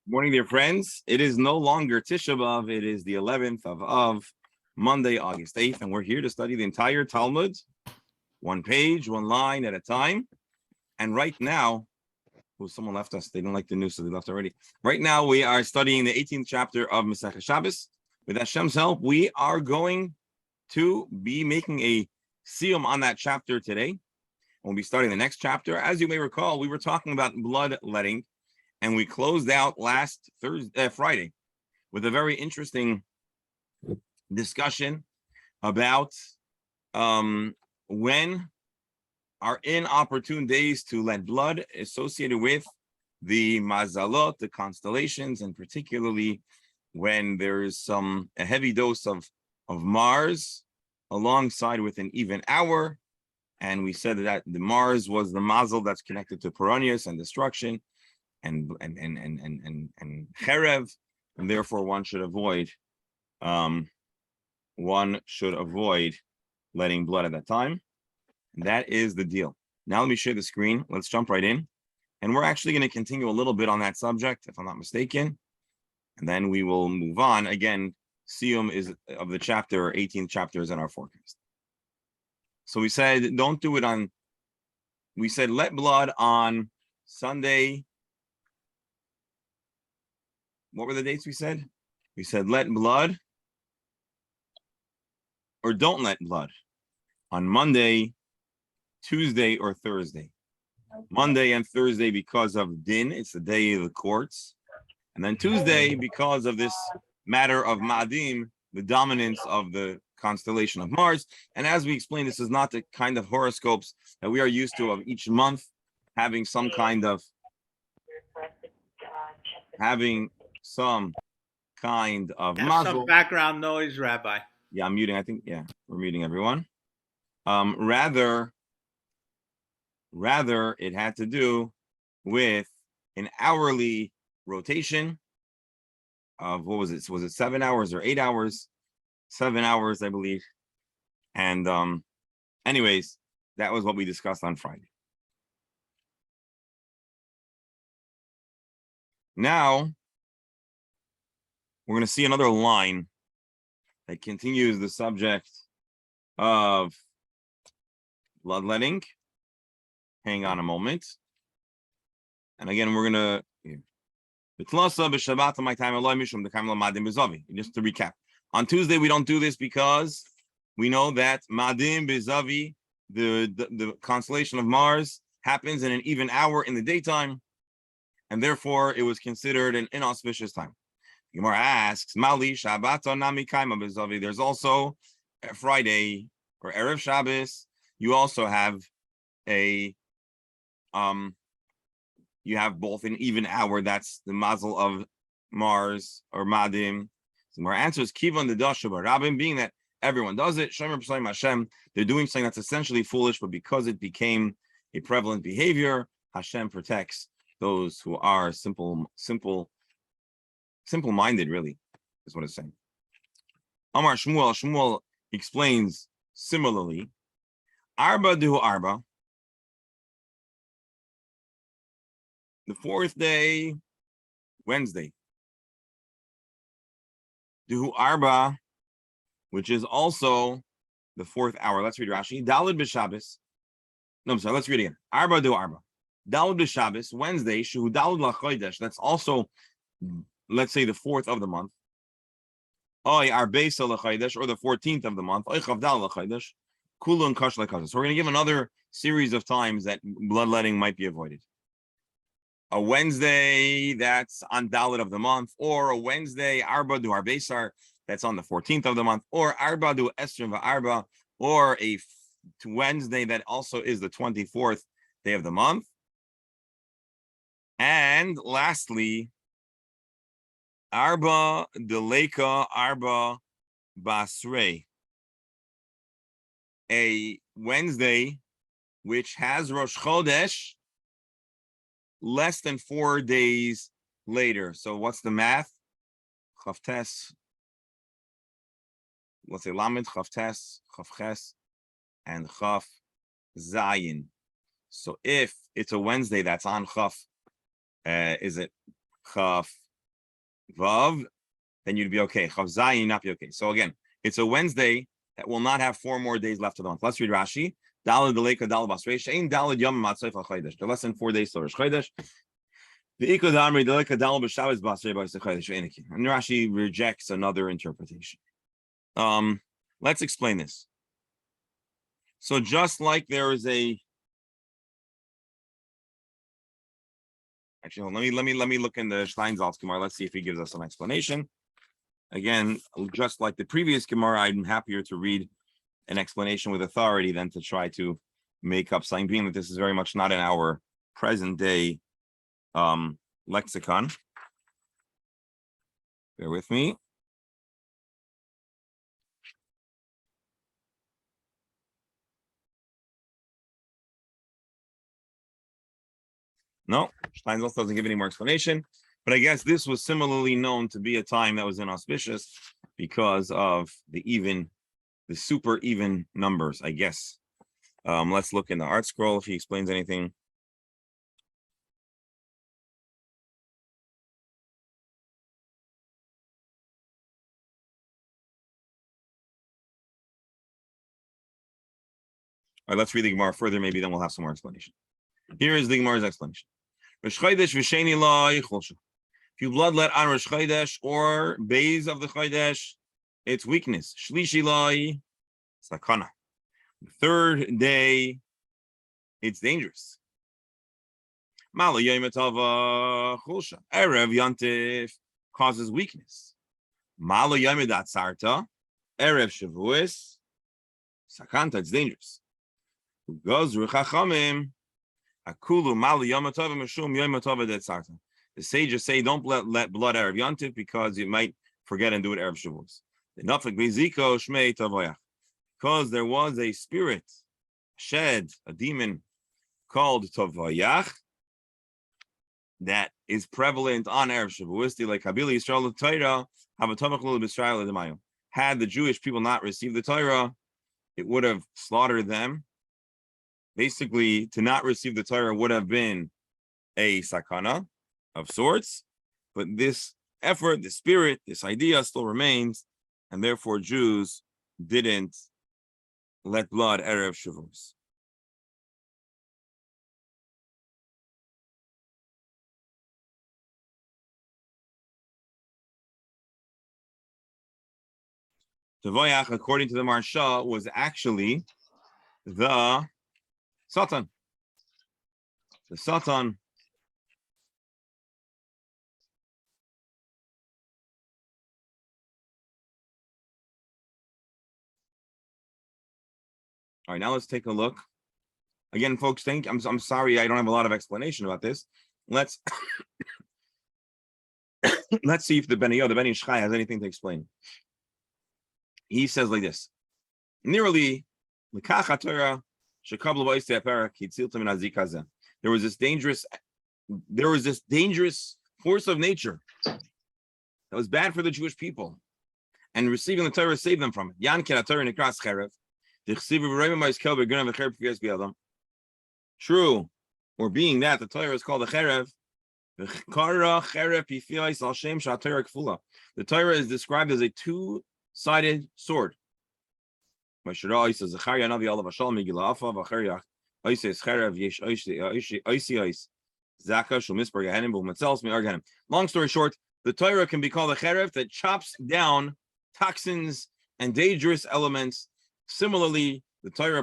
Morning, dear friends. It is no longer Tisha B'Av. It is the 11th of Monday, August 8th, and we're here to study the entire Talmud, one page, one line at a time. And right now, someone left us. They don't like the news, so they left already. Right now, we are studying the 18th chapter of Masechet Shabbos. With Hashem's help, we are going to be making a siyum on that chapter today. We'll be starting the next chapter. As you may recall, we were talking about bloodletting. And we closed out last Friday with a very interesting discussion about when are inopportune days to let blood associated with the mazalot, the constellations, and particularly when there is a heavy dose of Mars alongside with an even hour. And we said that the Mars was the mazel that's connected to Peronius and destruction. And cherev, and therefore one should avoid letting blood at that time. And that is the deal. Now let me share the screen. Let's jump right in. And we're actually going to continue a little bit on that subject, if I'm not mistaken. And then we will move on. Again, Siyum is of the chapter, 18 chapters in our forecast. So we said, don't do it on, we said let blood on Sunday. What were the dates we said? We said let blood or don't let blood on Monday, Tuesday, or Thursday. Monday and Thursday because of din, it's the day of the courts. And then Tuesday because of this matter of Ma'adim, the dominance of the constellation of Mars. And as we explained, this is not the kind of horoscopes that we are used to of each month having some kind of mazel. Some background noise, Rabbi. Yeah, I'm muting. I think, yeah, we're muting everyone. Rather, it had to do with an hourly rotation of, what was it? Was it 7 hours or 8 hours? 7 hours, I believe. And anyways, that was what we discussed on Friday. Now, we're going to see another line that continues the subject of bloodletting. Hang on a moment. And again, we're going to... Just to recap. On Tuesday, we don't do this because we know that Madim Bizavi, the constellation of Mars, happens in an even hour in the daytime, and therefore it was considered an inauspicious time. Gemara asks, Mali Shabbat Nami Kaima Bizavi. There's also a Friday or Erev Shabbos. You also have you have both an even hour. That's the mazel of Mars or Madim. So our answer is Kivan the Dashabar Rabin, being that everyone does it. Shomer P'sayim Hashem. They're doing something that's essentially foolish, but because it became a prevalent behavior, Hashem protects those who are simple-minded, really, is what it's saying. Amar Shmuel explains similarly. Arba duhu arba. The fourth day, Wednesday. Duhu arba, which is also the fourth hour. Let's read Rashi. Dalid b'Shabbos. No, I'm sorry. Let's read again. Arba duhu arba. Dalid b'Shabbos, Wednesday. Shuhu dalid lachodesh. That's also, let's say, the fourth of the month. Oy arbesa lachodesh, or the 14th of the month. Oy chavdal lachodesh. Kulun kash lachodesh. So we're going to give another series of times that bloodletting might be avoided. A Wednesday that's on Dalit of the month, or a Wednesday Arba du Arbesar that's on the 14th of the month, or Arba du Esrim Arba, or a Wednesday that also is the 24th day of the month. And lastly, Arba Deleka Arba Basrei, a Wednesday which has Rosh Chodesh less than 4 days later. So what's the math? Chavtes, let's say Lamed, Chavtes, Chavches, and Chav Zayin. So if it's a Wednesday that's on Chav, is it Chav Vav, then you'd be okay. Chav Zayin, you'd not be okay. So again, it's a Wednesday that will not have 4 more days left of the month. Let's read Rashi. Daled deleka daled basreish. Ein daled yom matzayf al chodesh. They're less than 4 days to Rosh Chodesh. The ikod amri deleka daled b'Shabbos basrei b'Sei chodesh ve'enikin. And Rashi rejects another interpretation. Let's explain this. So just like there is a actually, let me look in the Steinsaltz Gemara. Let's see if he gives us an explanation. Again, just like the previous Gemara, I'm happier to read an explanation with authority than to try to make up something, being that this is very much not in our present day lexicon. Bear with me. No, Steinsaltz doesn't give any more explanation, but I guess this was similarly known to be a time that was inauspicious because of the super even numbers, I guess. Let's look in the art scroll if he explains anything. All right, let's read the Gemara further. Maybe then we'll have some more explanation. Here is the Gemara's explanation. If you bloodlet on Rosh Chodesh or bays of the Chodesh, it's weakness. Shlishi Lai, sakana. The 3rd day, it's dangerous. Mala Yoimatava Chulsha. Erev Yantif causes weakness. Mala Yoimadat Sarta. Erev Shavuos. Sakanta, it's dangerous. Gozru Chachamim. Akulu Mala Yoimatava Meshum Yoimatava Det Sarta. The sages say don't let blood Erev Yantif because you might forget and do it Erev Shavuos. The Nafik Beziko Shmei Tavoyach. Because there was a spirit, shed, a demon called Tavoyach that is prevalent on Erev Shavuos, like Habili Yisrael Torah, Habatamach B'Israel L'Demayim. Had the Jewish people not received the Torah, it would have slaughtered them. Basically, to not receive the Torah would have been a sakana of sorts, but this effort, this spirit, this idea still remains, and therefore Jews didn't let blood Erev Shavuos. Tavoyach, according to the Marsha, was actually the Satan. The Satan. All right, now let's take a look. Again, folks, I'm sorry I don't have a lot of explanation about this. Let's see if the Ben Ish Chai has anything to explain. He says like this: nearly there was this dangerous force of nature that was bad for the Jewish people, and receiving the Torah saved them from it. True, or being that the Torah is called a cherev. The Torah is described as a two-sided sword. Long story short, the Torah can be called a cherev that chops down toxins and dangerous elements. Similarly, the Torah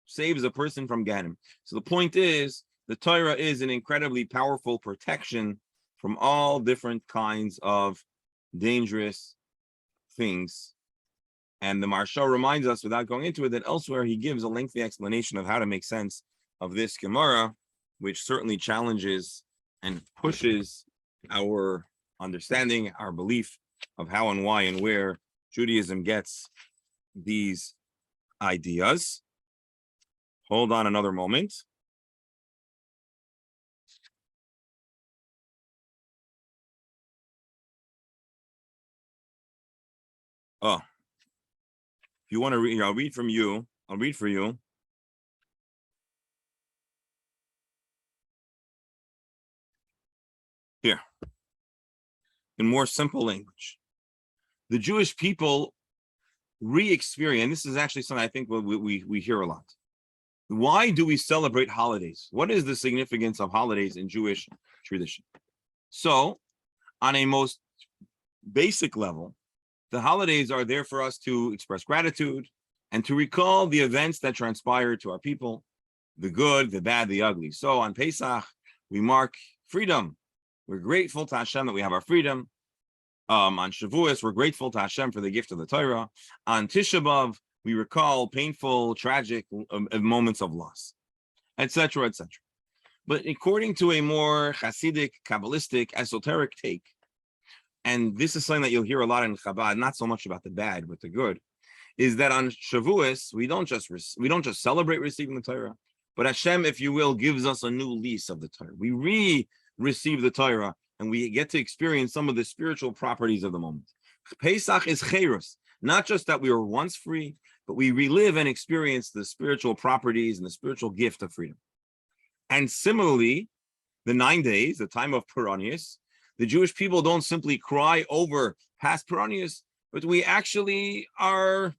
saves a person from Gehenna. So the point is, the Torah is an incredibly powerful protection from all different kinds of dangerous things. And the Marsha reminds us, without going into it, that elsewhere he gives a lengthy explanation of how to make sense of this Gemara, which certainly challenges and pushes our understanding, our belief of how and why and where Judaism gets these ideas. Hold on another moment. Oh, if you want to read, I'll read from you. I'll read for you. Here. in more simple language. The Jewish people re-experience, and this is actually something I think we hear a lot. Why do we celebrate holidays? What is the significance of holidays in Jewish tradition? So, on a most basic level, the holidays are there for us to express gratitude and to recall the events that transpired to our people, the good, the bad, the ugly. So on Pesach, we mark freedom. We're grateful to Hashem that we have our freedom. On Shavuos, we're grateful to Hashem for the gift of the Torah. On Tisha B'Av, we recall painful, tragic moments of loss, etc., etc. But according to a more Hasidic, Kabbalistic, esoteric take, and this is something that you'll hear a lot in Chabad, not so much about the bad, but the good, is that on Shavuos, we don't just celebrate receiving the Torah, but Hashem, if you will, gives us a new lease of the Torah. We receive the Torah, and we get to experience some of the spiritual properties of the moment. Pesach is Cherus, not just that we were once free, but we relive and experience the spiritual properties and the spiritual gift of freedom. And similarly, the 9 days, the time of Peronius, the Jewish people don't simply cry over past Peronius, but we actually are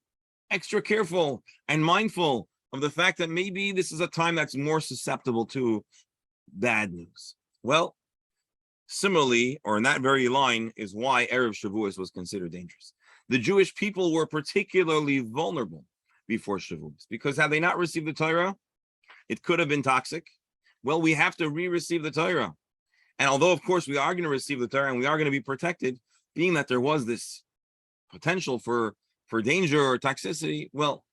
extra careful and mindful of the fact that maybe this is a time that's more susceptible to bad news. Well, similarly, or in that very line, is why Erev Shavuos was considered dangerous. The Jewish people were particularly vulnerable before Shavuos, because had they not received the Torah, it could have been toxic. Well, we have to re-receive the Torah. And although, of course, we are going to receive the Torah and we are going to be protected, being that there was this potential for danger or toxicity, well,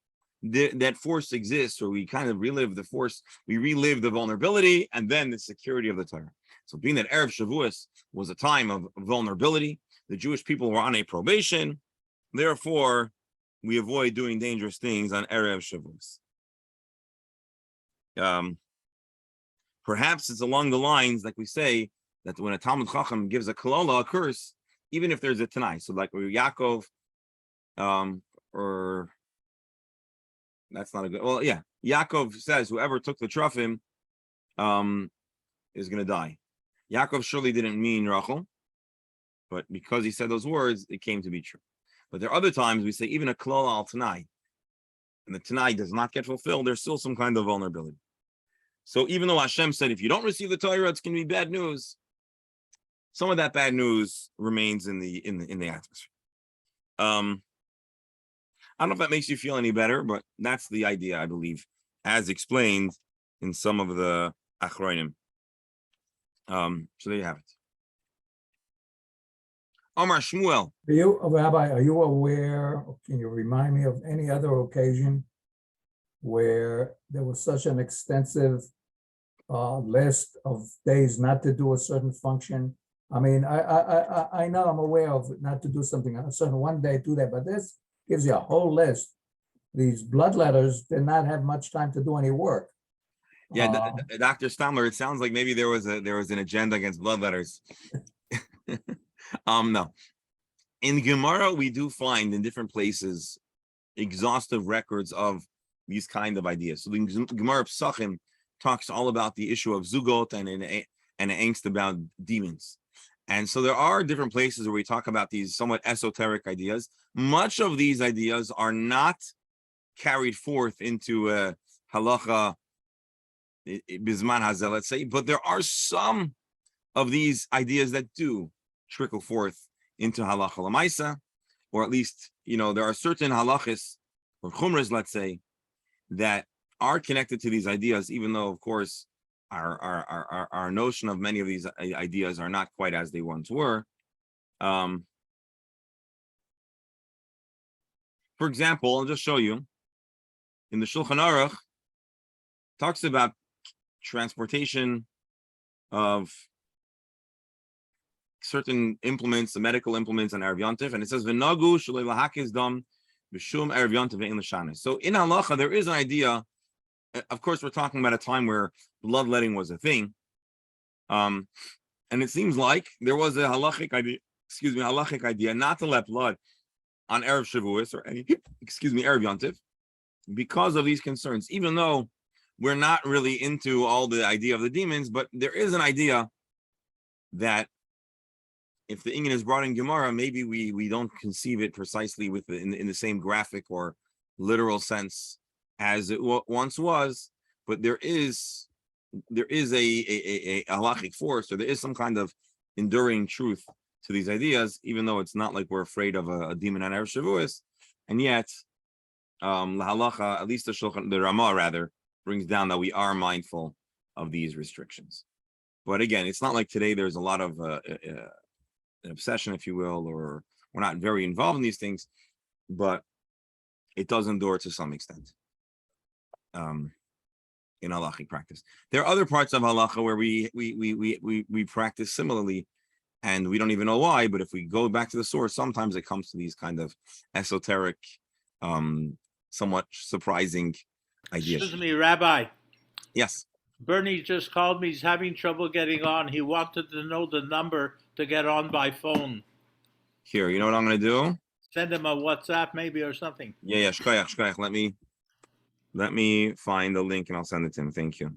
that force exists, or we kind of relive the force, we relive the vulnerability and then the security of the Torah. So being that Erev Shavuos was a time of vulnerability, the Jewish people were on a probation, therefore, we avoid doing dangerous things on Erev Shavuos. Perhaps it's along the lines, like we say, that when a Talmud Chacham gives a kolola, a curse, even if there's a Tanai, so like Yaakov, or that's not a good, well, yeah, Yaakov says whoever took the Trufim is going to die. Yaakov surely didn't mean Rachel, but because he said those words, it came to be true. But there are other times we say even a kolola al Tanai, and the Tanai does not get fulfilled, there's still some kind of vulnerability. So even though Hashem said, if you don't receive the Torah, it's going to be bad news, some of that bad news remains in the atmosphere. I don't know if that makes you feel any better, but that's the idea, I believe, as explained in some of the Achronim. So there you have it. Omar Shmuel. Rabbi, are you aware, can you remind me of any other occasion where there was such an extensive list of days not to do a certain function? I mean, I know I'm aware of not to do something on a certain one day, do that, but this gives you a whole list. These bloodletters did not have much time to do any work. Yeah, Dr. Stamler, it sounds like maybe there was an agenda against bloodletters. No. In Gemara, we do find in different places exhaustive records of these kind of ideas. So the Gemara Psachim talks all about the issue of zugot and angst about demons. And so there are different places where we talk about these somewhat esoteric ideas. Much of these ideas are not carried forth into a halacha bisman hazeh, let's say, but there are some of these ideas that do trickle forth into halacha lamaisa, or at least, there are certain halachas or chumras, let's say, that are connected to these ideas, even though, of course, our notion of many of these ideas are not quite as they once were. For example, I'll just show you. In the Shulchan Aruch, talks about transportation of certain implements, the medical implements on Erev Yontif, and it says v'nagu shalei lahakiz dam b'shum Erev Yontif ve'in l'shanis. So in halacha, there is an idea. Of course, we're talking about a time where bloodletting was a thing, and it seems like there was a halachic idea not to let blood on Erev Shavuos or any, Erev Yontif, because of these concerns. Even though we're not really into all the idea of the demons, but there is an idea that if the Inyan is brought in Gemara, maybe we don't conceive it precisely with in the same graphic or literal sense as it once was, but there is a halachic force, or there is some kind of enduring truth to these ideas, even though it's not like we're afraid of a demon on Erev Shavuos, and yet la halacha, at least the Ramah rather, brings down that we are mindful of these restrictions. But again, it's not like today there's a lot of an obsession, if you will, or we're not very involved in these things, but it does endure to some extent in halachic practice. There are other parts of halacha where we practice similarly, and we don't even know why, but if we go back to the source, sometimes it comes to these kind of esoteric, somewhat surprising ideas. Excuse me, Rabbi. Yes. Bernie just called me. He's having trouble getting on. He wanted to know the number to get on by phone. Here, you know what I'm going to do? Send him a WhatsApp maybe or something. Yeah, shkoyach. Let me find the link and I'll send it to him. Thank you.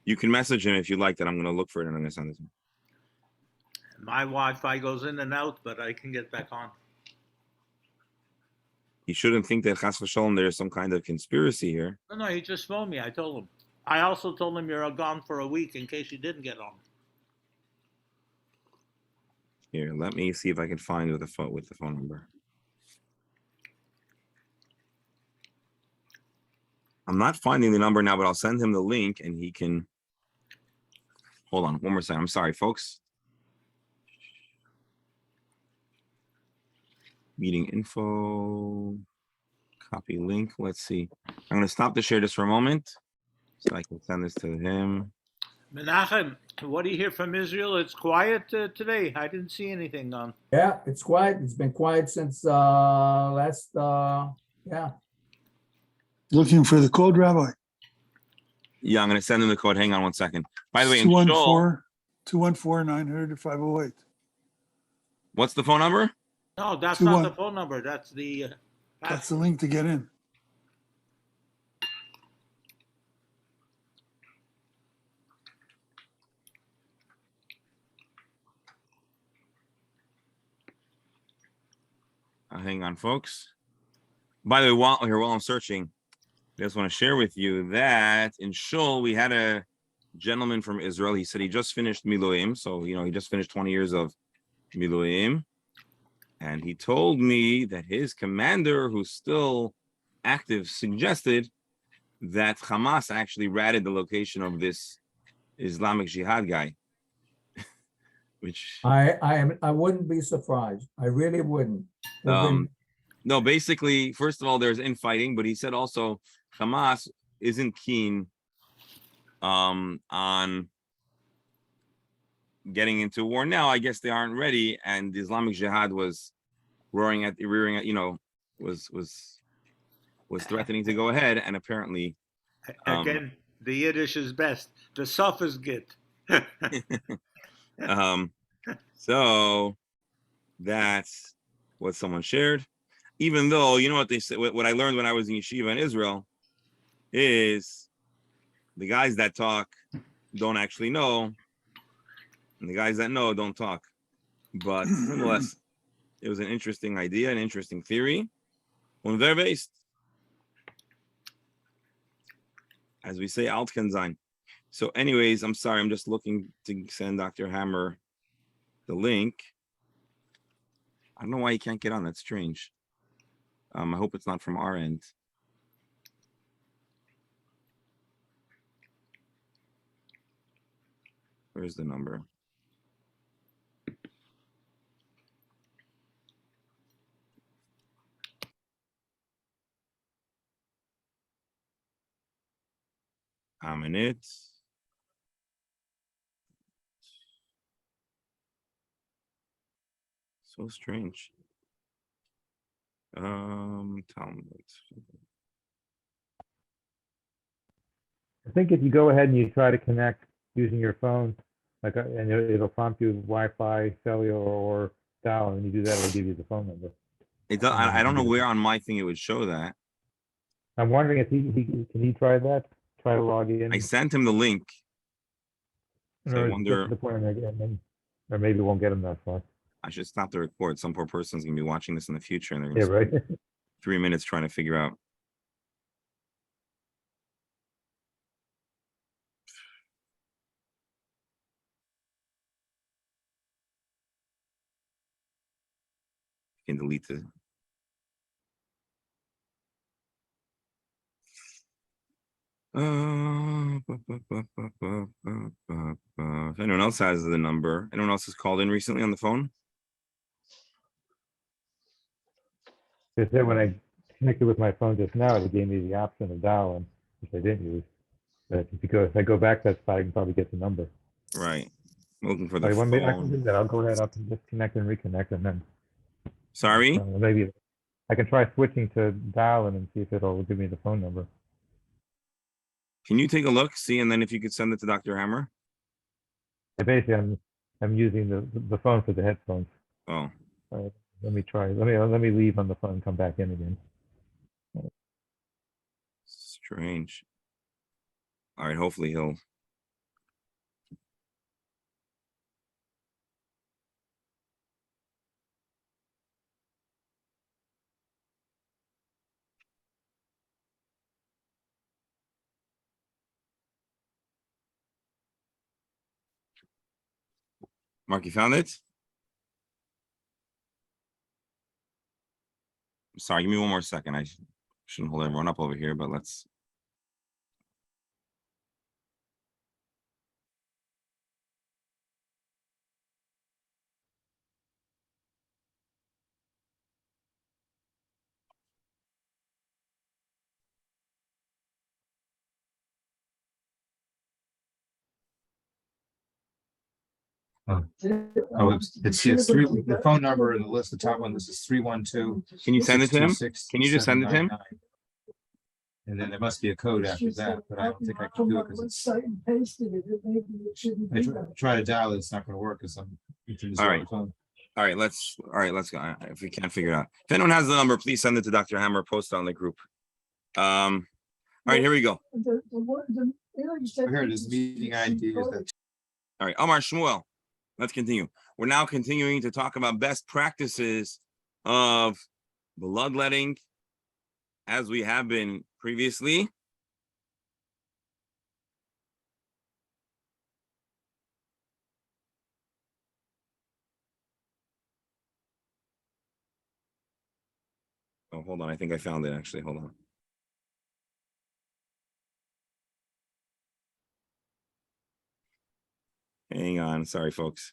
You can message him if you like that. I'm going to look for it and I'm going to send it to him. My Wi-Fi goes in and out, but I can get back on. You shouldn't think that chas v'sholom there's some kind of conspiracy here. No, he just phoned me. I told him. I also told him you're gone for a week in case you didn't get on. Here, let me see if I can find with the phone number. I'm not finding the number now, but I'll send him the link and he can. Hold on, one more second. I'm sorry, folks. Meeting info, copy link. Let's see. I'm going to stop the share just for a moment so I can send this to him. Menachem, what do you hear from Israel? It's quiet today. I didn't see anything on. Yeah, it's quiet. It's been quiet since last, yeah. Looking for the code, Rabbi. Yeah, I'm going to send him the code. Hang on one second. By the way, in 214-214-900-508. What's the phone number? No, that's 21. not the phone number. That's the. That's the link to get in. Hang on, folks. By the way, while I'm searching, I just want to share with you that in Shul, we had a gentleman from Israel. He said he just finished Miluim. So, he just finished 20 years of Miluim. And he told me that his commander, who's still active, suggested that Hamas actually ratted the location of this Islamic Jihad guy. Which I wouldn't be surprised. I really wouldn't. No, basically, first of all, there's infighting, but he said also Hamas isn't keen on getting into war now. I guess they aren't ready, and the Islamic Jihad was rearing at, was threatening to go ahead, and apparently Again, the Yiddish is best. The Suf is good. So that's what someone shared. Even though, you know what they said, what I learned when I was in yeshiva in Israel is the guys that talk don't actually know, and the guys that know don't talk. But nonetheless, it was an interesting idea, an interesting theory. Und wer weiß? As we say, alt kann sein. So anyways, I'm sorry, I'm just looking to send Dr. Hammer the link. I don't know why he can't get on. That's strange. I hope it's not from our end. Where's the number? I'm in it. So strange. Talmud. I think if you go ahead and you try to connect using your phone, and it'll prompt you Wi-Fi, cellular, or dial, and you do that, it'll give you the phone number. It does, I don't know where on my thing it would show that. I'm wondering if can he try that? Try to log in. I sent him the link. So I Or wonder. the point I'm making. Or maybe it won't get them that far. I should stop the record. Some poor person's gonna be watching this in the future, and they're Yeah, gonna spend right. 3 minutes trying to figure out. You can delete the. If anyone else has the number, anyone else has called in recently on the phone? Just that when I connected with my phone just now, it gave me the option of dialing, which I didn't use. But if I go back that spot, I can probably get the number. Right. I'm looking for Oh, the you want me? I can do phone. that. I'll go ahead. I'll disconnect and reconnect, and then Sorry? maybe I can try switching to dialing and see if it'll give me the phone number. Can you take a look, see, and then if you could send it to Dr. Hammer? Basically, I'm using the phone for the headphones. Oh, Let me try. Let me leave on the phone and come back in again. strange. All right, hopefully he'll. Mark, you found it? Sorry, give me one more second. I shouldn't hold everyone up over here, but let's. Oh, it's three, the phone number in the list, the top one, this is 312. Can you send it to him? Can you just send it to him? And then there must be a code after that, but I don't think I can do it because I try to dial it, it's not gonna work because I'm. All right. All right, let's go. If we can't figure it out. If anyone has the number, please send it to Dr. Hammer, post it on the group. All right, here we go. Here it is, meeting ID is that. All right, Omar Shmuel. Let's continue. We're now continuing to talk about best practices of bloodletting, as we have been previously. Oh, hold on. I think I found it, actually. Hold on. Hang on. Sorry, folks.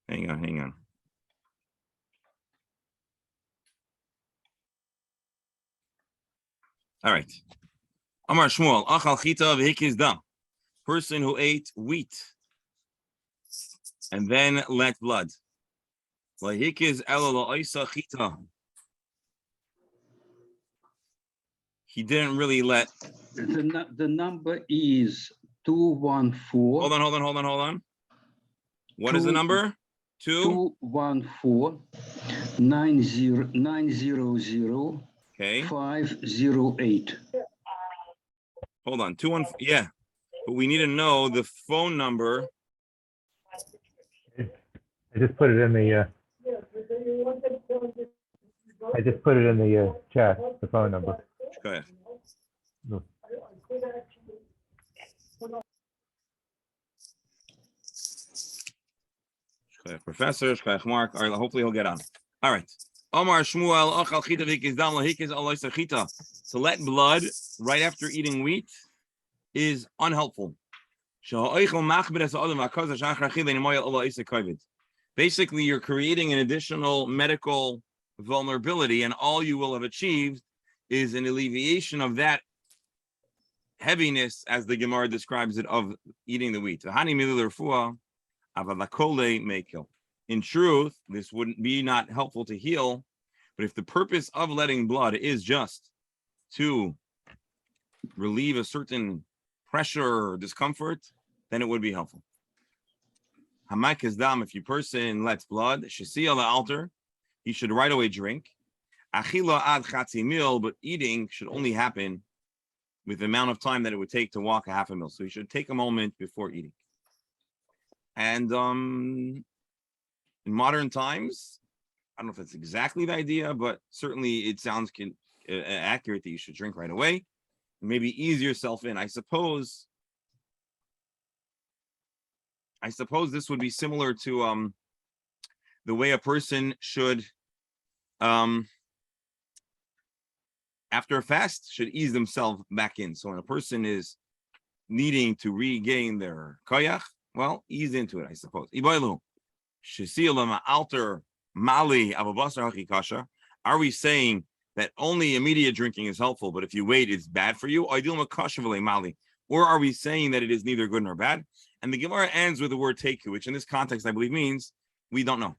Hang on, hang on. All right. Amar Shmuel, Achal Chita v'Hikiz Dam. Person who ate wheat and then let blood. Lahikiz ela la'isa chita. He didn't really let. The number is 214. Hold on. What is the number? 214 900 Okay. 508. Hold on. 214. Yeah. But we need to know the phone number. I just put it in the. I just put it in the chat. The phone number. Go ahead. No. Professor, Mark. All right, hopefully he'll get on. All right. Omar Shmuel, Achal Chita v'Hikiz Dam lahikiz alaysa chita. To let blood right after eating wheat is unhelpful. Basically, you're creating an additional medical vulnerability, and all you will have achieved is an alleviation of that heaviness, as the Gemara describes it, of eating the wheat. Avadakole may kill. In truth, this wouldn't be not helpful to heal, but if the purpose of letting blood is just to relieve a certain pressure or discomfort, then it would be helpful. Hamak is dam, if your person lets blood, shesi ala altar, he should right away drink. Achila ad chatzi mil, but eating should only happen with the amount of time that it would take to walk a half a mil. So you should take a moment before eating. And in modern times, I don't know if that's exactly the idea, but certainly it sounds accurate that you should drink right away. Maybe ease yourself in. I suppose this would be similar to the way a person should after a fast should ease themselves back in. So when a person is needing to regain their koyach, well, ease into it, I suppose. Are we saying that only immediate drinking is helpful, but if you wait, it's bad for you? Or are we saying that it is neither good nor bad? And the Gemara ends with the word teku, which in this context, I believe, means we don't know.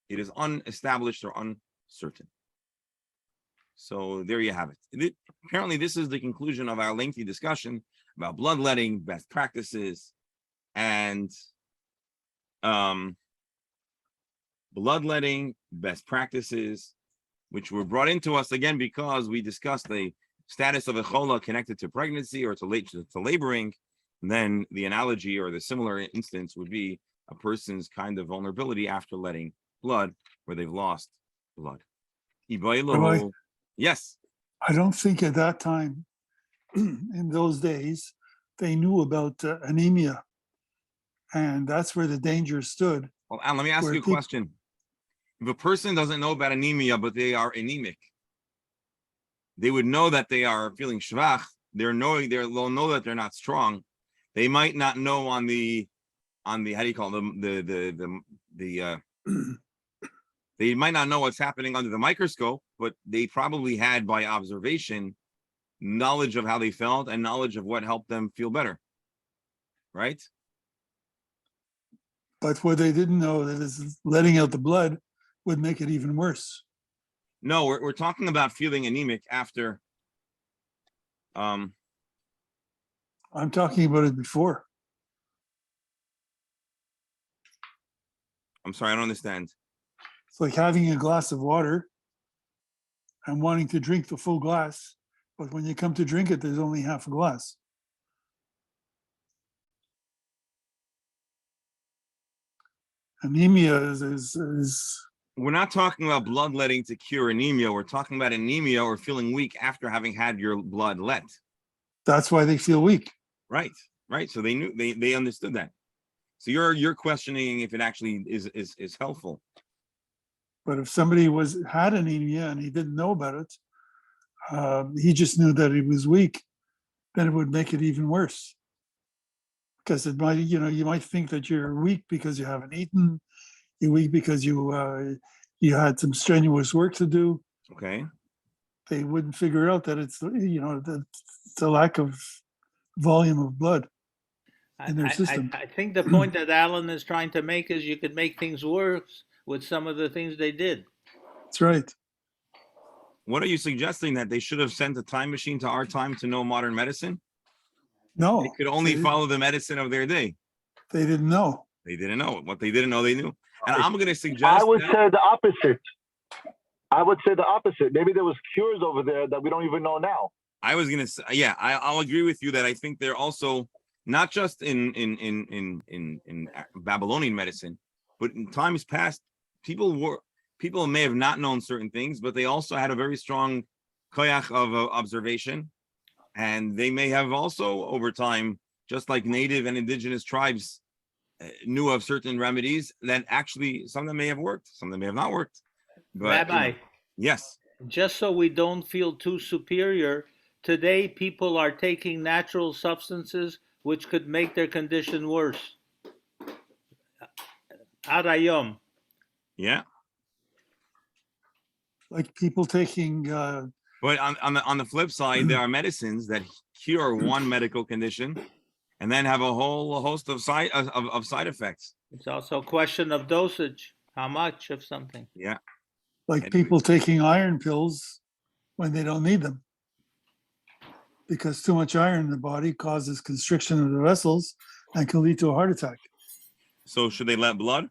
It is unestablished or uncertain. So there you have it. Apparently, this is the conclusion of our lengthy discussion about bloodletting, best practices, and bloodletting, best practices, which were brought into us again because we discussed the status of a chola connected to pregnancy or to laboring. And then the analogy or the similar instance would be a person's kind of vulnerability after letting blood, where they've lost blood. Yes. I don't think at that time, in those days, they knew about anemia. And that's where the danger stood. Well, Al, let me ask you a question. If a person doesn't know about anemia, but they are anemic, they would know that they are feeling shvach. They'll know that they're not strong. They might not know on the how do you call them, they might not know what's happening under the microscope, but they probably had by observation knowledge of how they felt and knowledge of what helped them feel better, right? But what they didn't know that is letting out the blood would make it even worse. No, we're talking about feeling anemic after. I'm talking about it before. I'm sorry, I don't understand. It's like having a glass of water and wanting to drink the full glass, but when you come to drink it, there's only half a glass. Anemia is We're not talking about bloodletting to cure anemia. We're talking about anemia or feeling weak after having had your blood let. That's why they feel weak. Right. So they knew, they understood that. So you're questioning if it actually is helpful. But if somebody had anemia and he didn't know about it, he just knew that he was weak, then it would make it even worse. Because it might, you might think that you're weak because you haven't eaten. You're weak because you had some strenuous work to do. Okay. They wouldn't figure out that it's the lack of volume of blood in their system. I think the point that Alan is trying to make is you could make things worse with some of the things they did. That's right. What are you suggesting, that they should have sent a time machine to our time to know modern medicine? No, They could only follow the medicine of their day. They didn't know. They didn't know. What they didn't know, they knew. And I'm going to suggest. I would say the opposite. Maybe there was cures over there that we don't even know now. I was going to say, yeah, I'll agree with you that I think they're also not just in Babylonian medicine, but in times past, people may have not known certain things, but they also had a very strong koyach of observation. And they may have also, over time, just like native and indigenous tribes knew of certain remedies that actually some of them may have worked, some of them may have not worked. But, Rabbi, yes. just so we don't feel too superior, today people are taking natural substances which could make their condition worse. Arayom. Yeah. Like people taking. But on the flip side, there are medicines that cure one medical condition and then have a whole host of side effects. It's also a question of dosage. How much of something? Yeah. Like people taking iron pills when they don't need them. Because too much iron in the body causes constriction of the vessels and can lead to a heart attack. So should they let blood?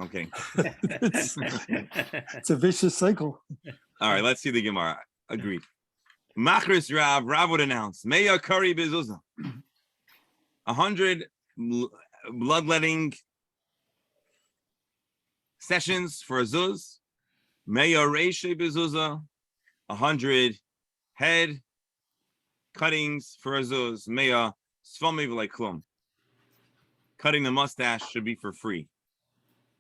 Okay. It's a vicious cycle. All right, let's see the Gemara. Agreed. Machris Rav would announce, Meya Kari Bezuzah. 100 bloodletting sessions for a zuz. Meya Reishe Bezuzah. 100 head cuttings for a zuz. Meya Sfami V'lei Klum. Cutting the mustache should be for free.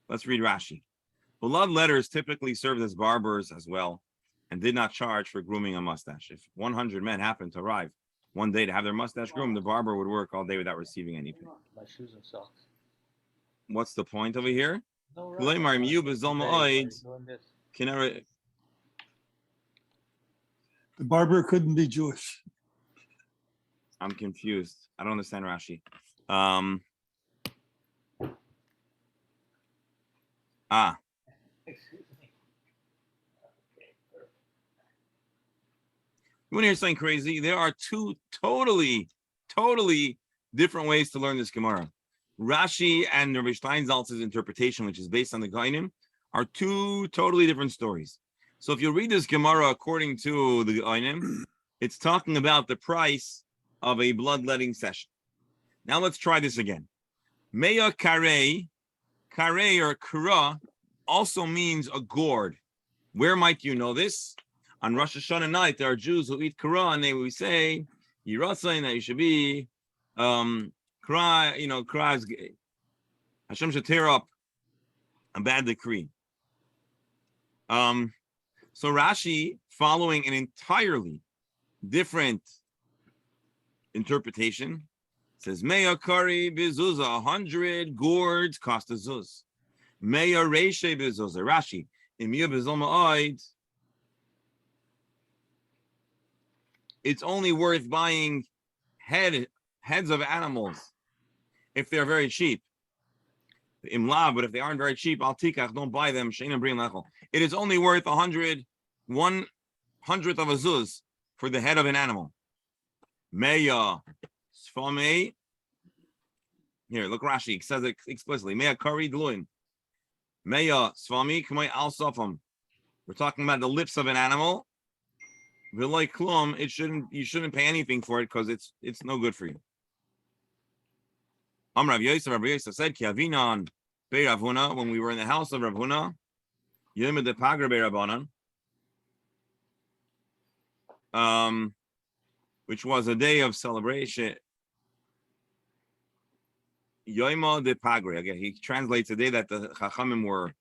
Let's read Rashi. Bloodletters typically served as barbers as well and did not charge for grooming a mustache. If 100 men happened to arrive one day to have their mustache groomed, the barber would work all day without receiving any pay. My shoes and socks. What's the point over here? No, V'leimar miyu b'zol ma'od, doing this. kineret- The barber couldn't be Jewish. I'm confused. I don't understand Rashi. You want to hear something crazy? There are two totally different ways to learn this Gemara. Rashi and Rabbi Steinsaltz's interpretation, which is based on the Gainim, are two totally different stories. So if you read this Gemara according to the Gainim, it's talking about the price of a bloodletting session. Now let's try this again. Meya kare or kara also means a gourd. Where might you know this? On Rosh Hashanah night, there are Jews who eat kara, and we say, Yiratzin, that you should be, kara is, Hashem should tear up a bad decree. So Rashi, following an entirely different interpretation, says, Meya kari bezuzah, 100 gourds cost a zuz. Meya reishe bezuzah, Rashi, imiya bezol ma'od, it's only worth buying heads of animals if they're very cheap. Imla, but if they aren't very cheap, al tikach, don't buy them. It is only worth 100th of a zuz for the head of an animal. Meya sfame. Here, look Rashi, it says it explicitly. Meya kari dluin. Meya sfami k'may al sofam. We're talking about the lips of an animal. V'loi klum, you shouldn't pay anything for it because it's no good for you. Rav Yosef said, Ki avinan be Rav Huna, when we were in the house of Rav Huna, Yom de Pagra be Rabbanan, which was a day of celebration. Yom de Pagra. Again, he translates the day that the Chachamim were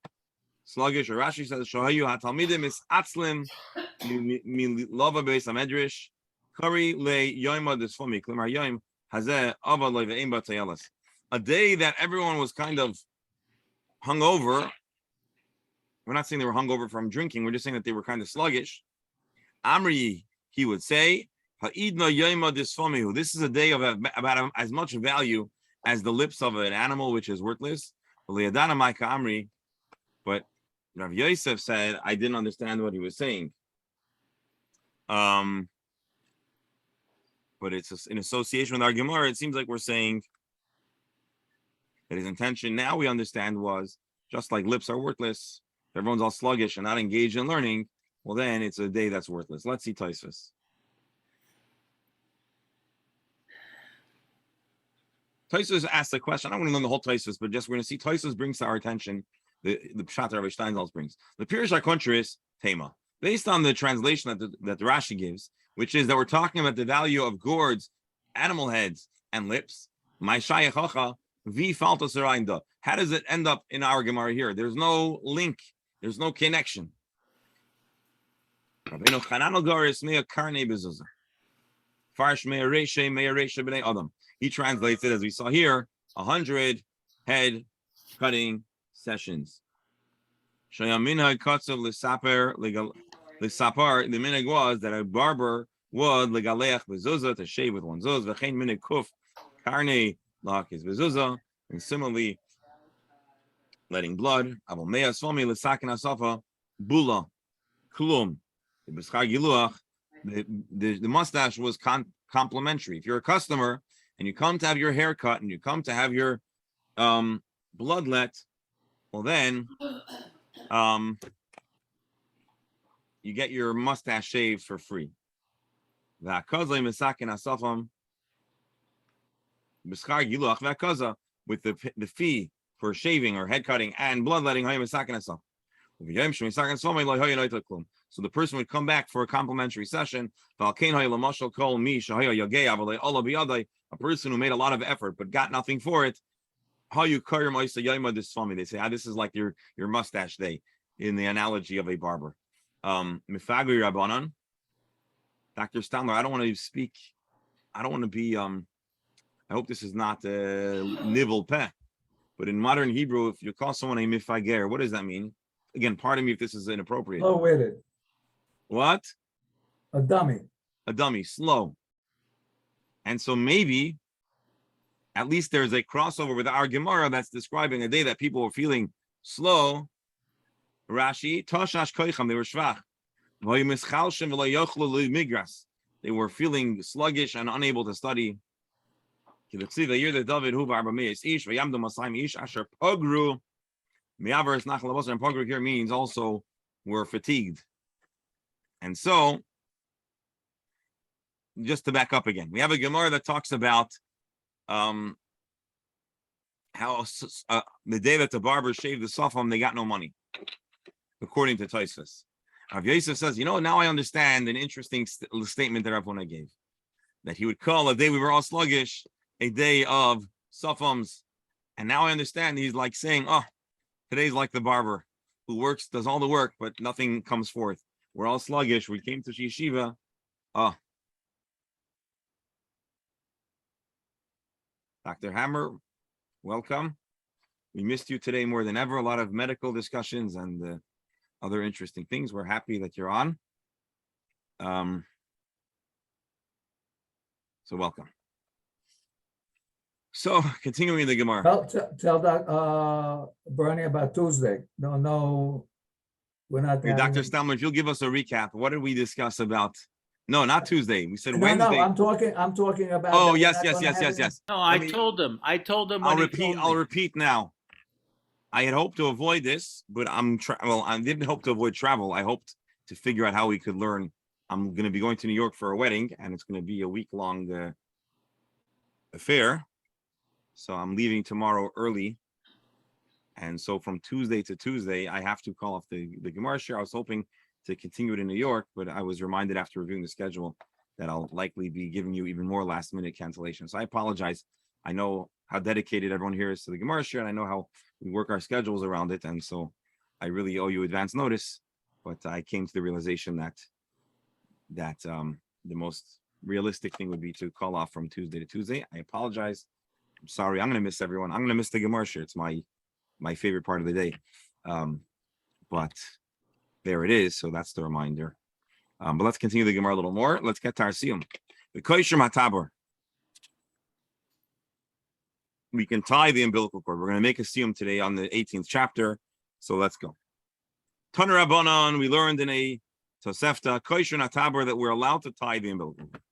sluggish. Or Rashi says, Shohayu hatalmidim is atzlim mi lova beis hamedrash kari le yom desfomi klimar yom hazeh ava lo ve'im batayalas. A day that everyone was kind of hungover. We're not saying they were hungover from drinking. We're just saying that they were kind of sluggish. Amri, he would say, ha'idna yom desfomi. This is a day of about as much value as the lips of an animal, which is worthless. Le'adana ma'ika amri, but Rav Yosef said, I didn't understand what he was saying. But it's in association with our Gemara, it seems like we're saying that his intention, now we understand, was just like lips are worthless, everyone's all sluggish and not engaged in learning, well then it's a day that's worthless. Let's see Tosfos. Tosfos asked the question, I don't want to learn the whole Tosfos, but just we're going to see Tosfos brings to our attention the Pshat Rabbi Steinsaltz brings. The Pirush HaKontra is Tema. Based on the translation that the Rashi gives, which is that we're talking about the value of gourds, animal heads, and lips. How does it end up in our Gemara here? There's no link. There's no connection. He translates it, as we saw here, 100 head cutting sessions. The minhag was that a barber would legaleach bezuzah, to shave with one zuz, v'chein minhag kuf karnei lahakis bezuzah, and similarly letting blood. Aval mea somi l'sakin asafa bula klum. The mustache was complimentary. If you're a customer and you come to have your hair cut and you come to have your bloodlet, well then you get your mustache shaved for free. With the fee for shaving or head cutting and bloodletting. So the person would come back for a complimentary session. A person who made a lot of effort but got nothing for it. They say, this is like your mustache day in the analogy of a barber. Dr. Stamler, I don't want to speak. I don't want to be, I hope this is not nivel peh, but in modern Hebrew, if you call someone a mifager, what does that mean? Again, pardon me if this is inappropriate. Slow-witted, What? a dummy. A dummy, slow. And so maybe, at least there's a crossover with our Gemara that's describing a day that people were feeling slow. Rashi, Toshash Koicham, they were shvach. They were feeling sluggish and unable to study. The year that David Pogru here means also were fatigued. And so, just to back up again, we have a Gemara that talks about how the day that the barber shaved the safam, they got no money, according to Tosfos. Rav Yosef says, now I understand an interesting statement that Rav Huna gave, that he would call a day we were all sluggish a day of safams, and now I understand he's like saying, today's like the barber who does all the work, but nothing comes forth. We're all sluggish. We came to yeshiva. Dr. Hammer, welcome. We missed you today more than ever. A lot of medical discussions and other interesting things. We're happy that you're on. So welcome. So continuing the Gemara. Tell Bernie about Tuesday. No, we're not. Hey, Dr. Stamler, if you'll give us a recap, what did we discuss about? No, not Tuesday. We said Wednesday. No, I'm talking about. Oh, yes. No, I told them. I'll repeat now. I had hoped to avoid this, but I didn't hope to avoid travel. I hoped to figure out how we could learn. I'm going to be going to New York for a wedding, and it's going to be a week-long affair. So I'm leaving tomorrow early. And so from Tuesday to Tuesday, I have to call off the Gemara share. I was hoping to continue it in New York, but I was reminded after reviewing the schedule that I'll likely be giving you even more last-minute cancellations. So I apologize. I know how dedicated everyone here is to the Gemara share, and I know how we work our schedules around it. And so I really owe you advance notice, but I came to the realization that the most realistic thing would be to call off from Tuesday to Tuesday. I apologize. I'm sorry. I'm going to miss everyone. I'm going to miss the Gemara share. It's my favorite part of the day. But there it is. So that's the reminder. But let's continue the Gemara a little more. Let's get to our Siyum. The Koisher Matabor. We can tie the umbilical cord. We're going to make a Siyum today on the 18th chapter. So let's go. Taner Rabbanan, we learned in a Tosefta, Koisher Matabor, that we're allowed to tie the umbilical cord.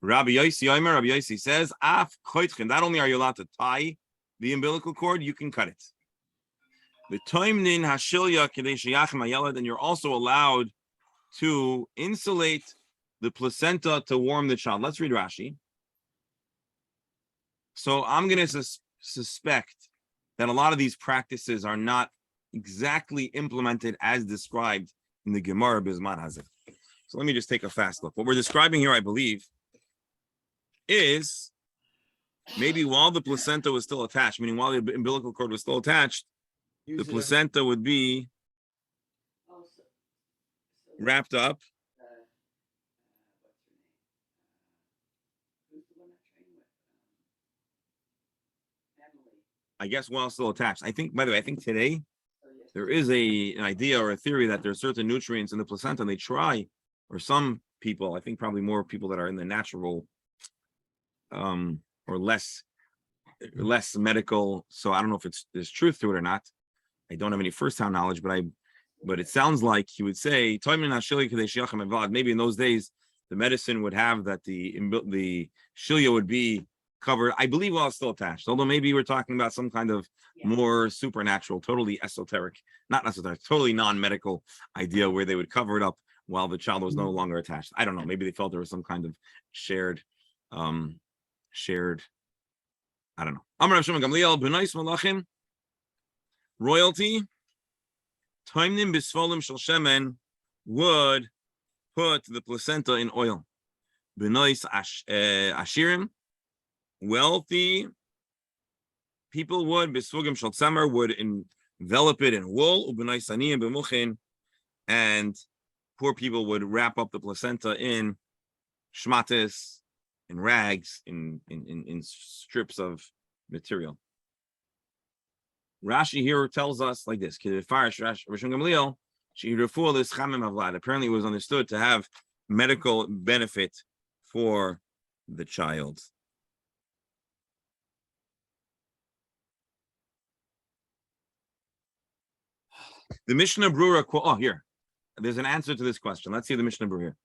Rabbi Yossi says, not only are you allowed to tie the umbilical cord, you can cut it. The toimnin hashilya kedei sheyach mayelad, and you're also allowed to insulate the placenta to warm the child. Let's read Rashi. So I'm going to suspect that a lot of these practices are not exactly implemented as described in the Gemara Bizman Hazeh. So let me just take a fast look. What we're describing here, I believe, is maybe while the placenta was still attached, meaning while the umbilical cord was still attached, the placenta would be wrapped up. I guess while still attached. I think, by the way, today there is an idea or a theory that there are certain nutrients in the placenta, and they try, or some people, I think probably more people that are in the natural or less less medical. So I don't know if there's truth to it or not. I don't have any first-hand knowledge, but it sounds like he would say, maybe in those days, the medicine would have that the shilya would be covered, I believe, while it's still attached. Although maybe we're talking about some kind of more supernatural, totally esoteric, not esoteric, totally non-medical idea where they would cover it up while the child was no longer attached. I don't know. Maybe they felt there was some kind of shared, I don't know. Amar Rav Shimon Gamliel, B'nais Malachim, royalty, Taimnim Bisfolim Shel Shemen would put the placenta in oil. B'nais Ashirim, wealthy people would, Bisfugim Shel Tzamer would envelop it in wool, B'nais Aniyim B'muchin, and poor people would wrap up the placenta in shmatis, in rags, in strips of material. Rashi here tells us like this: apparently, it was understood to have medical benefit for the child. The Mishnah Brura. Oh, here. There's an answer to this question. Let's see the Mishnah Brura here.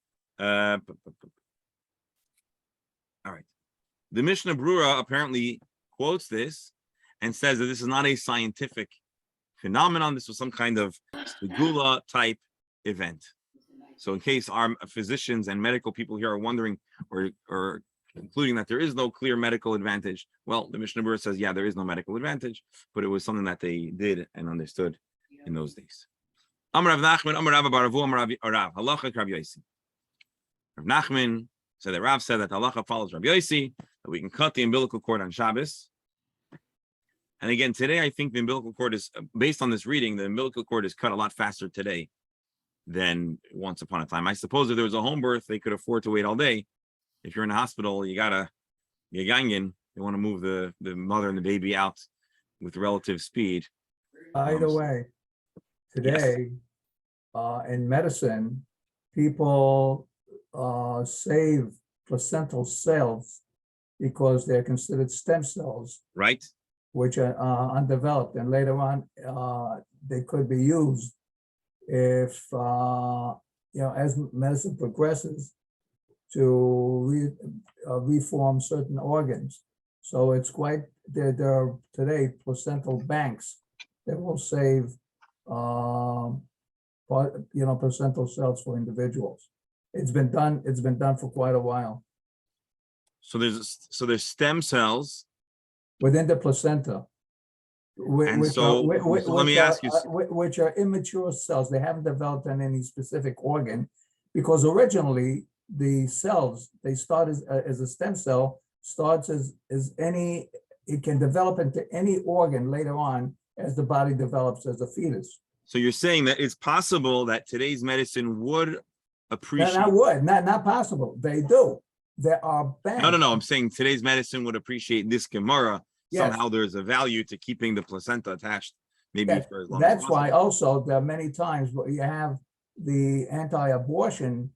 All right. The Mishnah Brura apparently quotes this and says that this is not a scientific phenomenon. This was some kind of segula type event. So in case our physicians and medical people here are wondering or concluding that there is no clear medical advantage, well, the Mishnah Brura says, yeah, there is no medical advantage, but it was something that they did and understood in those days. Amar Rav Nachman, Amar Rav Baravu, Amar Rav Halacha Rav Yosi. Rav Nachman said that Rav said that halacha follows Rav Yosi, that we can cut the umbilical cord on Shabbos. And again, today I think the umbilical cord is, based on this reading, the umbilical cord is cut a lot faster today than once upon a time. I suppose if there was a home birth, they could afford to wait all day. If you're in a hospital, you want to move the mother and the baby out with relative speed. Either way, today, in medicine, people save placental cells because they're considered stem cells, right? Which are undeveloped, and later on they could be used if as medicine progresses to reform certain organs. So it's quite there are today placental banks that will save placental cells for individuals. It's been done for quite a while. So there's stem cells within the placenta, let me ask you, which are immature cells. They haven't developed on any specific organ, because originally the cells, they start as a stem cell, starts as any, it can develop into any organ later on as the body develops as a fetus. So you're saying that it's possible that today's medicine would appreciate. Not possible. They do. There are banks. No. I'm saying today's medicine would appreciate this Gemara. Yes. Somehow there's a value to keeping the placenta attached, maybe for as long That's as why also there are many times where you have the anti-abortion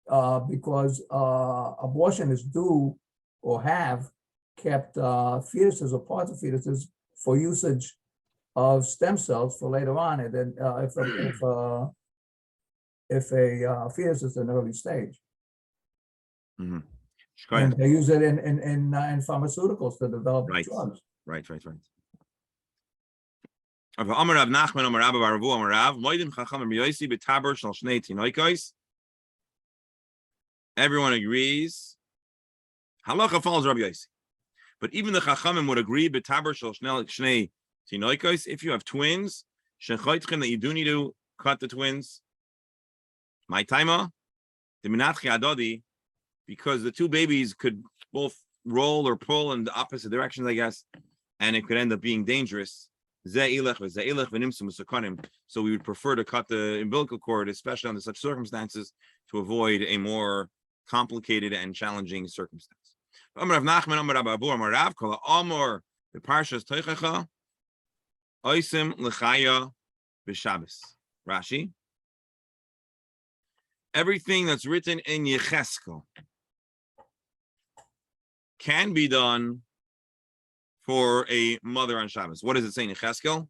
because abortionists do or have kept fetuses or parts of fetuses for usage of stem cells for later on, and then if a fetus is an early stage. Mm-hmm. And they use it in pharmaceuticals to develop drugs. Right. Amar Rav Nachman, Amar Rav Baravu, Amar Rav, Moedim Chacham Yosi b'taber shel shnei tinoikos. Everyone agrees. Halacha follows Rabbi Yosi, but even the Chachamim would agree b'taber shel shnei tinoikos. If you have twins, ch19 that you do need to cut the twins. My taima, the minatchi adodi. Because the two babies could both roll or pull in the opposite directions, I guess, and it could end up being dangerous. So we would prefer to cut the umbilical cord, especially under such circumstances, to avoid a more complicated and challenging circumstance. Rashi. Everything that's written in Yecheskel can be done for a mother on Shabbos. What does it say in Cheskel?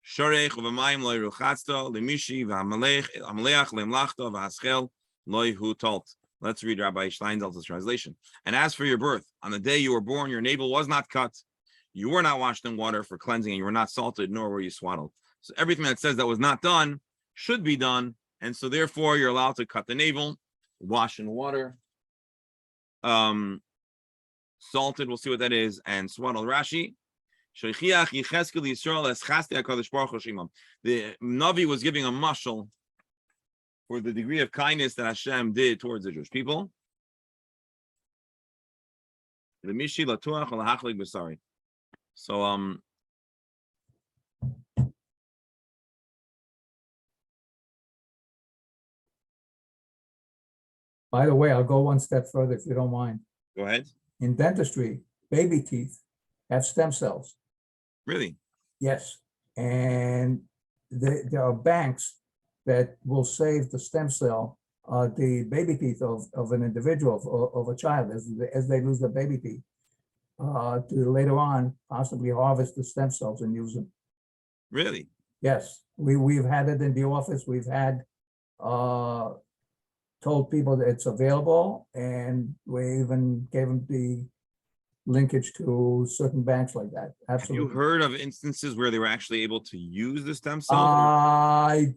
Shorech v'mayim loy ruchatzto lemishi v'hamaleach lemlachto v'haschel loy hu talt. Let's read Rabbi Steinsaltz's translation. And as for your birth, on the day you were born, your navel was not cut. You were not washed in water for cleansing, and you were not salted, nor were you swaddled. So everything that says that was not done should be done, and so therefore you're allowed to cut the navel, wash in water, salted. We'll see what that is, and swaddled. Rashi. The Navi was giving a mashal for the degree of kindness that Hashem did towards the Jewish people. So By the way, I'll go one step further if you don't mind. go ahead. In dentistry, baby teeth have stem cells. Really? Yes, and there are banks that will save the stem cell, the baby teeth of an individual, of a child, as they lose their baby teeth, to later on possibly harvest the stem cells and use them. Really? Yes, we've had it in the office. We've had told people that it's available, and we even gave them the linkage to certain banks like that. Have Absolutely. you heard of instances where they were actually able to use the stem cells?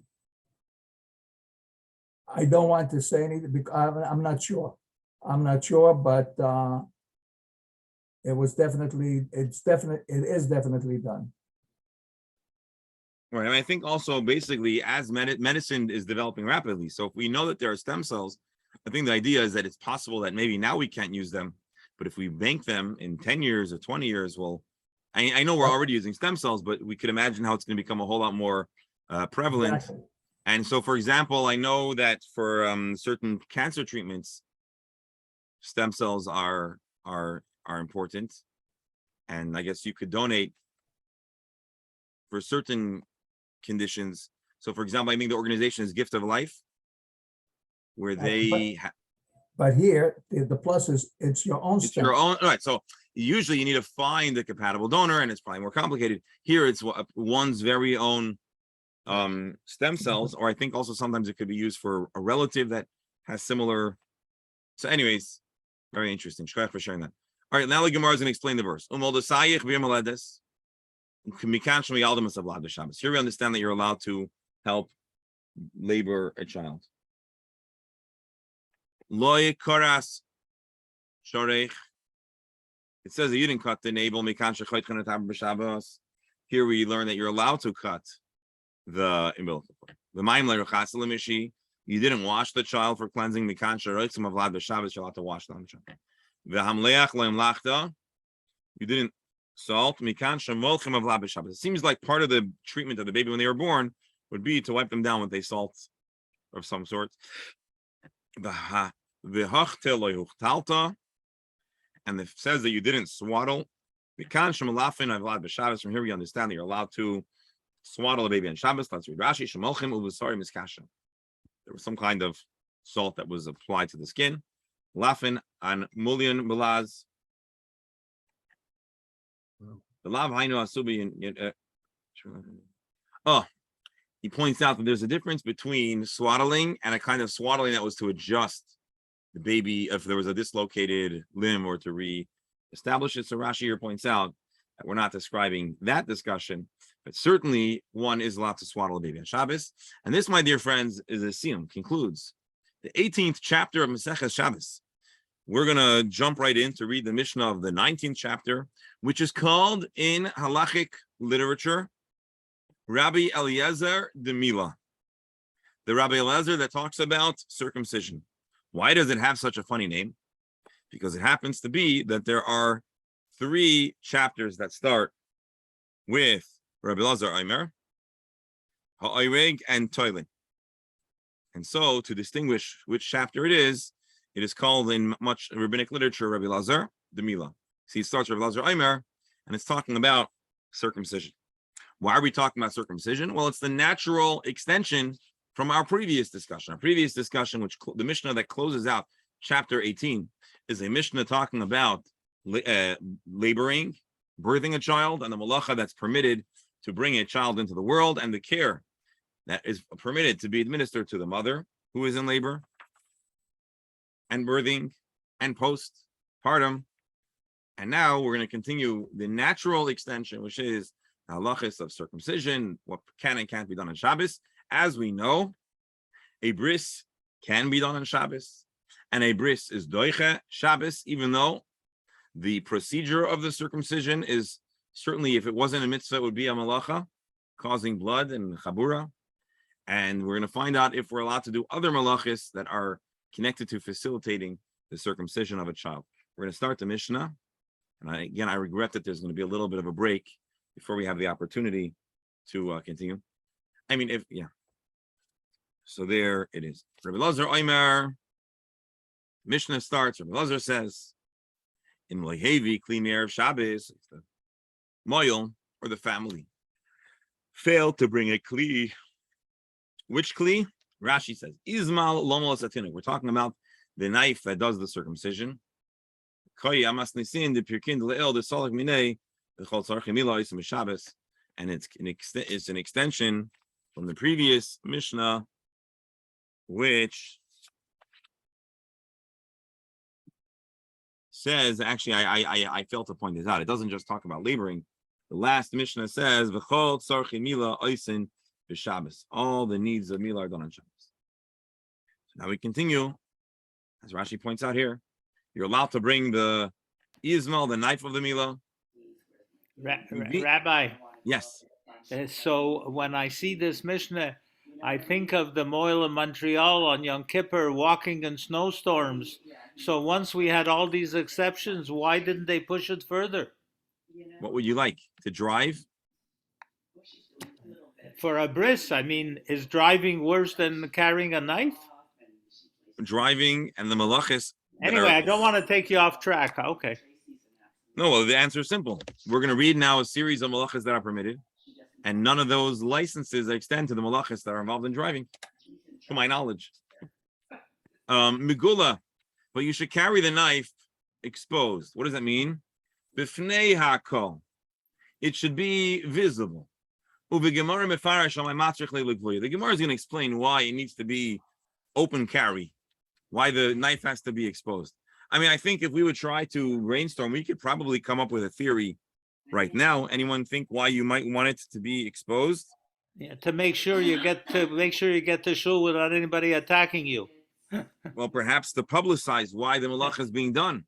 I don't want to say anything because I'm not sure. I'm not sure, but it is definitely done. Right. And I think also basically as medicine is developing rapidly. So if we know that there are stem cells, I think the idea is that it's possible that maybe now we can't use them, but if we bank them in 10 years or 20 years, well, I know we're already using stem cells, but we could imagine how it's going to become a whole lot more prevalent. Exactly. And so, for example, I know that for certain cancer treatments, stem cells are important. And I guess you could donate for certain conditions. So, for example, I think the organization is Gift of Life, where they But here, the plus is it's your own it's stem. your own, right? So usually you need to find a compatible donor, and it's probably more complicated. Here, it's one's very own stem cells, or I think also sometimes it could be used for a relative that has similar. So, anyways, very interesting. Shkoyach for sharing that. All right, now the Gemara is going to explain the verse. Here we understand that you're allowed to help labor a child. Loy koras shorech. It says that you didn't cut the navel. Here we learn that you're allowed to cut the umbilical cord. You didn't wash the child for cleansing. You're allowed to wash the child. You didn't salt. It seems like part of the treatment of the baby when they were born would be to wipe them down with a salt of some sort. And it says that you didn't swaddle. From here we understand that you're allowed to swaddle a baby on Shabbos. Let's read Rashi. There was some kind of salt that was applied to the skin. Lafin and mullion milaz. The lav hainu asubi. He points out that there's a difference between swaddling and a kind of swaddling that was to adjust the baby if there was a dislocated limb or to re-establish it. So Rashi here points out that we're not describing that discussion, but certainly one is allowed to swaddle a baby on Shabbos. And this, my dear friends, is a Siyum, concludes the 18th chapter of Maseches Shabbos. We're going to jump right in to read the Mishnah of the 19th chapter, which is called in halachic literature, Rabbi Eliezer de Mila. The Rabbi Eliezer that talks about circumcision. Why does it have such a funny name? Because it happens to be that there are 3 chapters that start with Rabbi Eliezer Aimer, Ha'oireg, and Toilin. And so, to distinguish which chapter it is called in much rabbinic literature Rabbi Eliezer de Mila. See, it starts with Rabbi Eliezer Aimer, and it's talking about circumcision. Why are we talking about circumcision? Well, it's the natural extension from our previous discussion. Which the Mishnah that closes out chapter 18 is a Mishnah talking about laboring, birthing a child, and the malacha that's permitted to bring a child into the world, and the care that is permitted to be administered to the mother who is in labor and birthing and postpartum. And now we're going to continue the natural extension, which is halachas of circumcision, what can and can't be done on Shabbos. As we know, a bris can be done on Shabbos, and a bris is doiche Shabbos, even though the procedure of the circumcision is certainly, if it wasn't a mitzvah, it would be a malacha, causing blood and chabura. And we're going to find out if we're allowed to do other malachas that are connected to facilitating the circumcision of a child. We're going to start the Mishnah. And I regret that there's going to be a little bit of a break before we have the opportunity to continue. So there it is. Rabbi Lazar Omer, Mishnah starts. Rabbi Lazar says, in Lehevi, clean air of Shabbos, the moyel or the family failed to bring a kli. Which kli? Rashi says, Izmal lomol satinu. We're talking about the knife that does the circumcision. And it's an extension from the previous Mishnah, which says, actually, I failed to point this out. It doesn't just talk about laboring. The last Mishnah says, all the needs of Mila are done on Shabbos. So now we continue. As Rashi points out here, you're allowed to bring the Izmal, the knife of the Mila. Rabbi. Yes. So when I see this Mishnah, I think of the Moil in Montreal on Yom Kippur walking in snowstorms. So once we had all these exceptions, why didn't they push it further? What would you like? To drive? For a bris, I mean, is driving worse than carrying a knife? Driving and the malachis. Anyway, I don't want to take you off track. Okay. No, well, the answer is simple. We're going to read now a series of malachis that are permitted, and none of those licenses extend to the malachis that are involved in driving, to my knowledge. Migula, but you should carry the knife exposed. What does that mean? Bifnei hakol. It should be visible. The Gemara is going to explain why it needs to be open carry, why the knife has to be exposed. I mean, I think if we would try to brainstorm, we could probably come up with a theory right now. Anyone think why you might want it to be exposed? Yeah, to make sure you get to shul without anybody attacking you. Well, perhaps to publicize why the malacha is being done.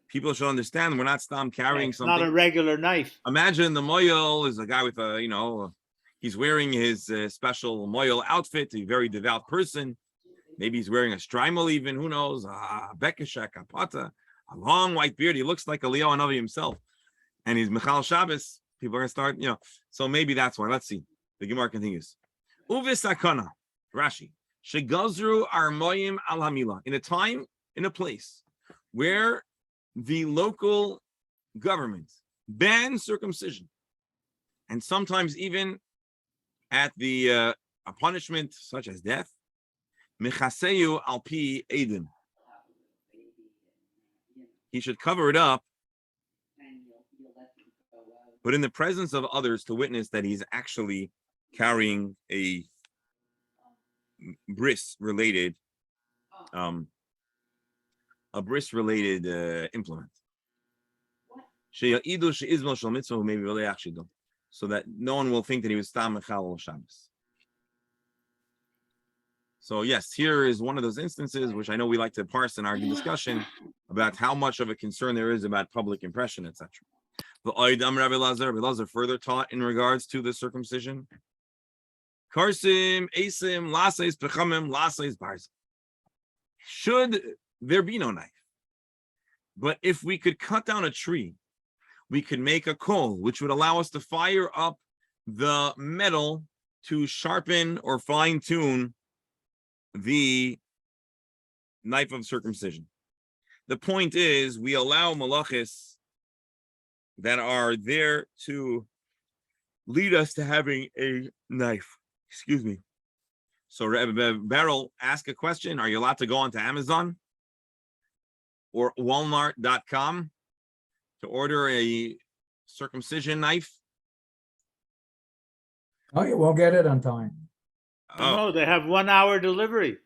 People should understand we're not carrying something. Not a regular knife. Imagine the moyel is a guy with he's wearing his special moyel outfit, a very devout person. Maybe he's wearing a strimal even, who knows, a bekeshek, a pata, a long white beard. He looks like a Leo Hanavi himself. And he's Michal Shabbos. People are going to start, so maybe that's why. Let's see. The Gemara continues. Uvis sakana, Rashi, shegazru armoyim al hamila. In a time, in a place where the local government bans circumcision, and sometimes even at the a punishment such as death, mechaseyu al pi edin. He should cover it up, but in the presence of others to witness that he's actually carrying a bris-related implement. So that no one will think that he was Stam Mechal Shabbos. So yes, here is one of those instances which I know we like to parse in our discussion about how much of a concern there is about public impression, etc. The Oidam Rabbi Lazar further taught in regards to the circumcision. Karsim, Asim, Lasais, Pechamim, Lasais, Barz. Should there be no knife? But if we could cut down a tree, we could make a coal, which would allow us to fire up the metal to sharpen or fine-tune the knife of circumcision. The point is, we allow malachis that are there to lead us to having a knife. Excuse me. So Rebbe Beryl asked a question. Are you allowed to go onto Amazon or Walmart.com to order a circumcision knife? Oh, you won't get it on time. Oh, No, they have 1 hour delivery.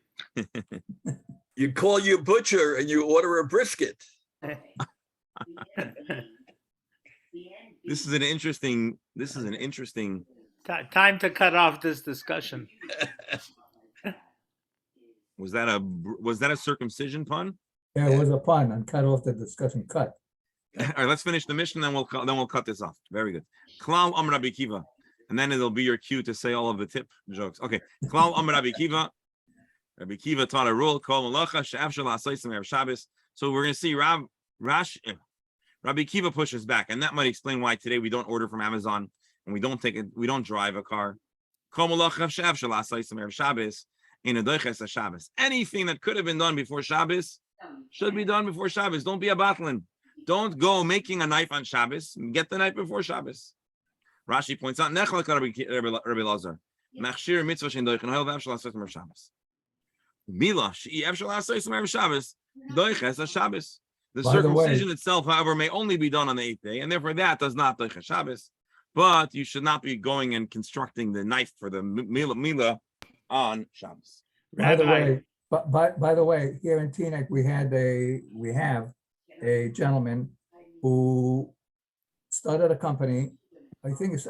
You call your butcher and you order a brisket. this is an interesting. Time to cut off this discussion. Was that a circumcision pun? Yeah, it was a pun and cut off the discussion, cut. All right, let's finish the mission, then we'll cut this off. Very good. Klal Amar Rabbi Kiva, and then it'll be your cue to say all of the tip jokes. Okay. Klal Amar Rabbi Kiva. Rabbi Kiva taught a rule called Malacha She'af Shel Ha'asayis Erev Shabbos. So we're going to see Rabbi Kiva pushes back, and that might explain why today we don't order from Amazon and we don't drive a car. Kol Malacha She'af Shel Ha'asayis Erev Shabbos in a doiches Shabbos. Anything that could have been done before Shabbos should be done before Shabbos. Don't be a batlin. Don't go making a knife on Shabbos. Get the knife before Shabbos. Rashi points out, Nechalak Rabbi Lazar. Machshir mitzvah shein doich, and ha'el v'av shel ha'asayis erev Shabbos. Mila she'i ev shel ha'asayis erev Shabbos, doiches Shabbos. The By the way- circumcision itself, however, may only be done on the 8th day, and therefore that does not doiches Shabbos. But you should not be going and constructing the knife for the Mila on Shabbos. By the Rabbi, way, by the way, here in Teaneck, we have a gentleman who started a company. I think it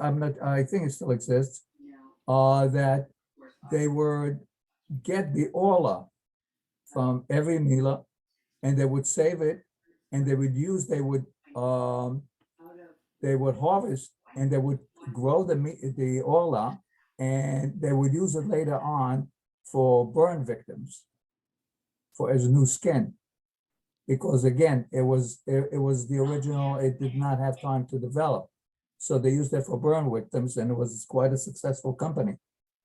still exists. That they would get the orla from every Mila, and they would save it, and they would harvest, and they would grow the orla, and they would use it later on for burn victims, as new skin, because again, it was the original. It did not have time to develop, so they used it for burn victims, and it was quite a successful company.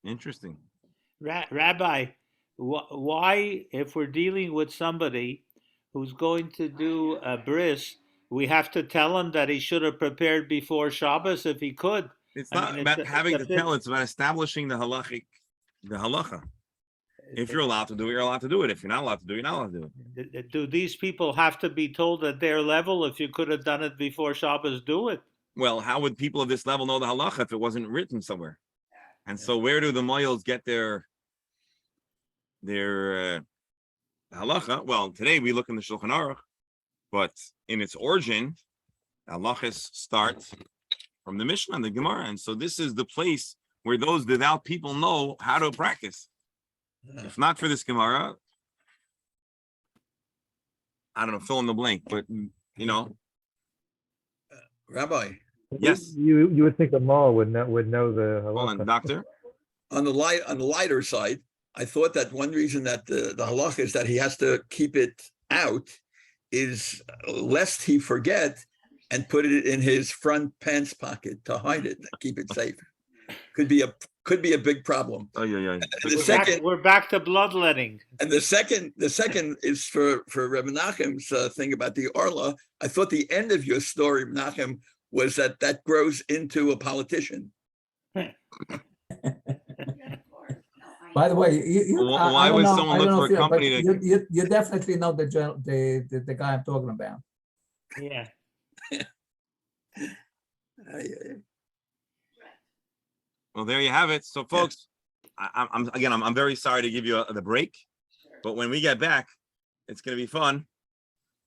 Interesting. Rabbi, why, if we're dealing with somebody who's going to do a bris, we have to tell him that he should have prepared before Shabbos if he could? It's I not mean, about it's a- having it's to a tell, bit- it's about establishing the halacha. If you're allowed to do it, you're allowed to do it. If you're not allowed to do it, you're not allowed to do it. Do these people have to be told at their level, if you could have done it before Shabbos, do it? Well, how would people of this level know the halacha if it wasn't written somewhere? And so where do the moyels get their halacha? Well, today we look in the Shulchan Aruch, but in its origin, halachas start from the Mishnah and the Gemara. And so this is the place where those devout people know how to practice. If not for this Gemara, I don't know, fill in the blank, but Rabbi, yes. You would think a mall would know the Hold on, halacha. doctor. on the lighter side, I thought that one reason that the halacha is that he has to keep it out is lest he forget and put it in his front pants pocket to hide it, keep it safe. Could be a big problem. Oh yeah. And the second, We're back to bloodletting. and the second is for Reb Menachem's thing about the Orla. I thought the end of your story, Menachem, was that grows into a politician. By the way, Why would someone look for a company to? You definitely know the guy I'm talking about. Yeah. Well, there you have it. So, folks, I'm very sorry to give you the break, but when we get back, it's going to be fun.